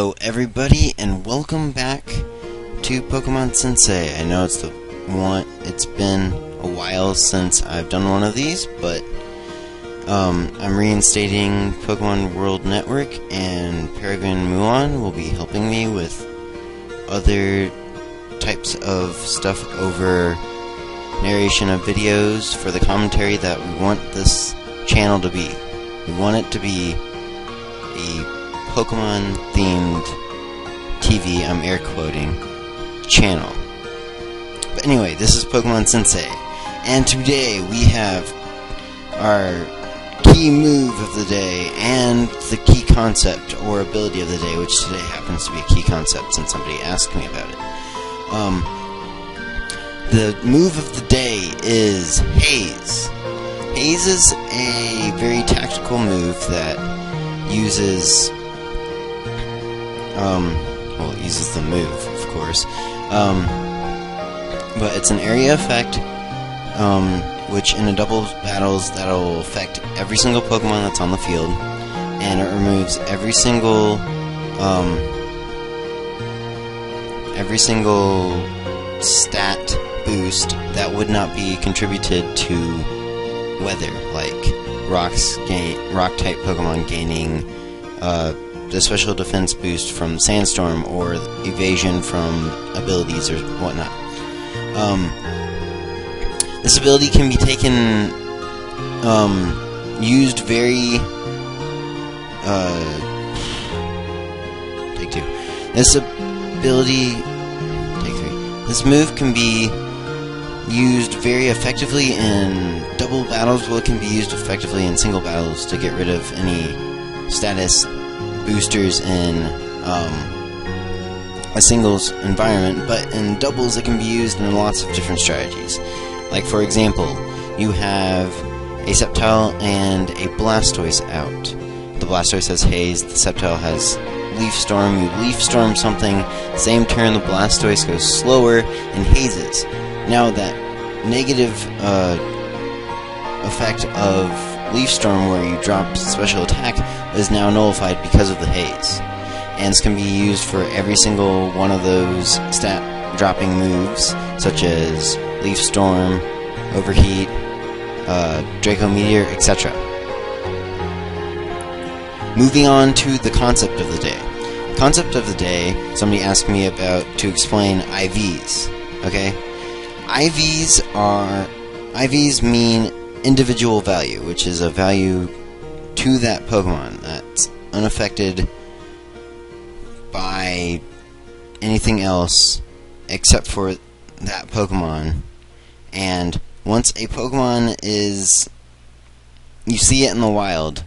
Hello everybody and welcome back to Pokemon Sensei. I know it's been a while since I've done one of these, but I'm reinstating Pokemon World Network, and Peregrine Muon will be helping me with other types of stuff over narration of videos for the commentary that we want this channel to be. We want it to be a Pokemon-themed TV, I'm air quoting, channel. But anyway, this is Pokemon Sensei, and today we have our key move of the day and the key concept or ability of the day, which today happens to be a key concept since somebody asked me about it. The move of the day is Haze. Haze is a very tactical move that uses well, it uses the move, of course, but it's an area effect, which in a doubles battles that'll affect every single Pokemon that's on the field, and it removes every single stat boost that would not be contributed to weather, like rock type Pokemon gaining the special defense boost from Sandstorm or evasion from abilities or whatnot. This ability can be taken, used very, take two. This move can be used very effectively in double battles, while it can be used effectively in single battles to get rid of any status boosters in a singles environment, but in doubles it can be used in lots of different strategies. Like, for example, you have a Sceptile and a Blastoise out. The Blastoise has Haze, the Sceptile has Leaf Storm. You Leaf Storm something, same turn the Blastoise goes slower and hazes. Now that negative effect of Leaf Storm, where you drop special attack, is now nullified because of the Haze. And this can be used for every single one of those stat dropping moves, such as Leaf Storm, Overheat, Draco Meteor, etc. Moving on to the concept of the day. Concept of the day, somebody asked me about to explain IVs. Okay? IVs mean individual value, which is a value to that Pokemon that's unaffected by anything else except for that Pokemon. And once a Pokemon you see it in the wild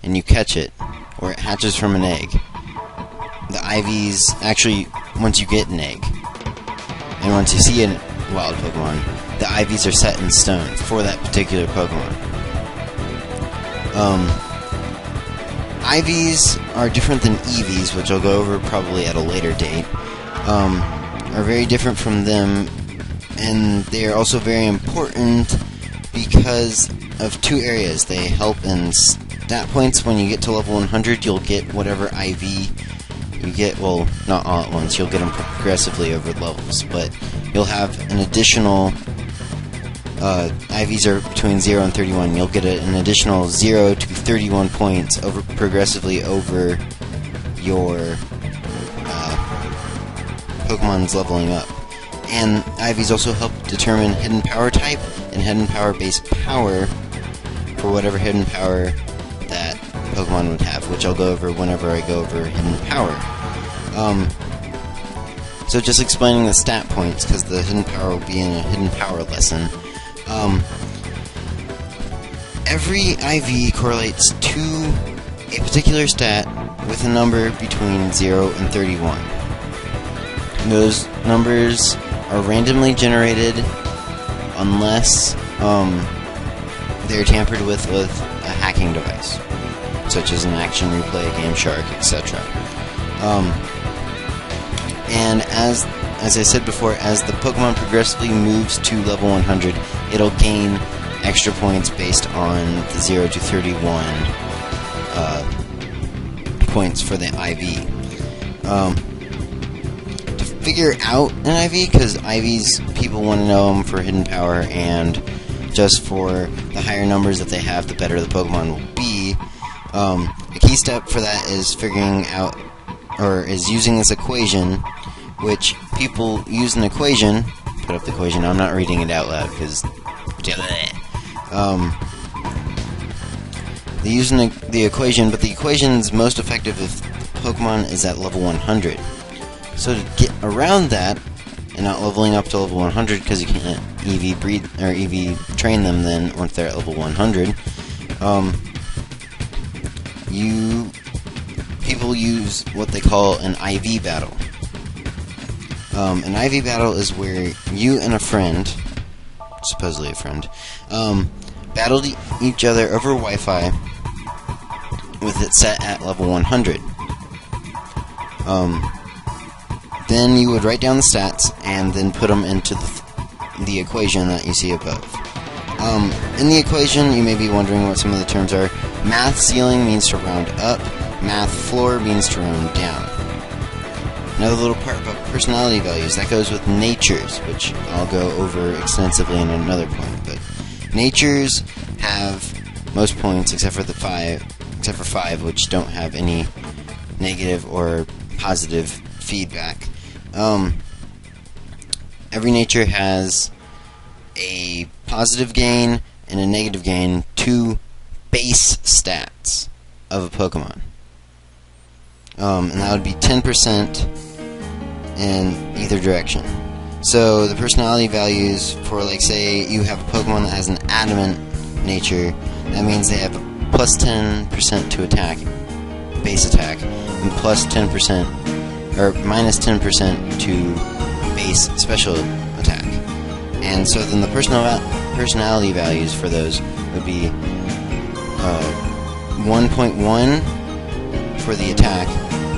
and you catch it, or it hatches from an egg, the IVs, actually, once you get an egg and once you see a wild Pokemon, the IVs are set in stone for that particular Pokemon. IVs are different than EVs, which I'll go over probably at a later date, are very different from them, and they are also very important because of two areas. They help in stat points. When you get to level 100, you'll get whatever IV you get, well, not all at once, you'll get them progressively over levels, but you'll have an additional, IVs are between 0 and 31, you'll get an additional 0 to 31 points progressively over your Pokemon's leveling up. And IVs also help determine hidden power type and hidden power base power for whatever hidden power that Pokemon would have, which I'll go over whenever I go over hidden power. So just explaining the stat points, because the hidden power will be in a hidden power lesson. Every IV correlates to a particular stat with a number between 0 and 31. Those numbers are randomly generated unless they're tampered with a hacking device, such as an Action Replay, a Game Shark, etc. And as I said before, as the Pokemon progressively moves to level 100, it'll gain extra points based on the 0 to 31 points for the IV. To figure out an IV, because IVs, people want to know them for hidden power, and just for the higher numbers that they have, the better the Pokemon will be. A key step for that is figuring out, or is using this equation, which people use an equation. Put up the equation. I'm not reading it out loud because they use the equation, but the equation is most effective if Pokemon is at level 100. So to get around that, and not leveling up to level 100, because you can't EV breed or EV train them then once they're at level 100, people use what they call an IV battle. An IV battle is where you and a friend, supposedly a friend, battle each other over Wi-Fi with it set at level 100. Then you would write down the stats and then put them into the equation that you see above. In the equation, you may be wondering what some of the terms are. Math ceiling means to round up. Math floor means to round down. Another little part about personality values, that goes with natures, which I'll go over extensively in another point. But natures have most points except for 5, which don't have any negative or positive feedback. Every nature has a positive gain and a negative gain, 2 base stats of a Pokemon. And that would be 10% in either direction. So the personality values for, like, say you have a Pokemon that has an adamant nature, that means they have a plus 10% to attack, base attack, and plus 10%, or minus 10% to base special attack. And so then the personality values for those would be 1.1 for the attack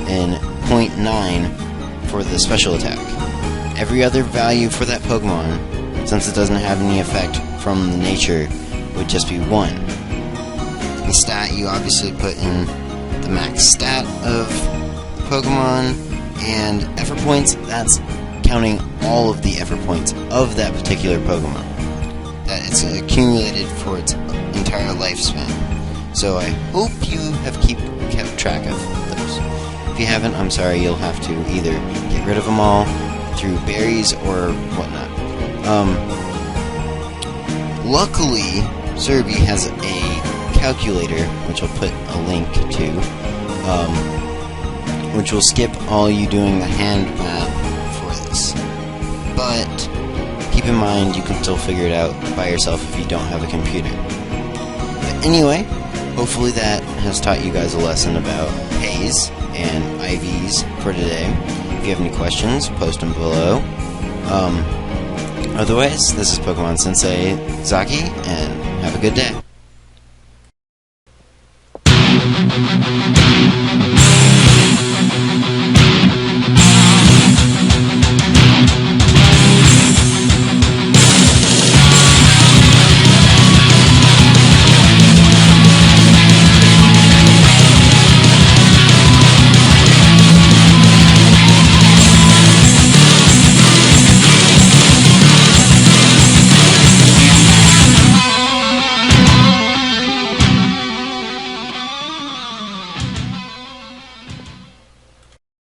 and 0.9 for the special attack. Every other value for that Pokemon, since it doesn't have any effect from the nature, would just be 1. The stat, you obviously put in the max stat of the Pokemon, and effort points, that's counting all of the effort points of that particular Pokemon that it's accumulated for its entire lifespan. So I hope you have kept track of those. If you haven't, I'm sorry, you'll have to either get rid of them all through berries or whatnot. Luckily, Serby has a calculator, which I'll put a link to, which will skip all you doing the hand math for this. But keep in mind, you can still figure it out by yourself if you don't have a computer. But anyway, hopefully that has taught you guys a lesson about Haze and IVs for today. If you have any questions, post them below. Otherwise, this is Pokemon Sensei Zaki, and have a good day.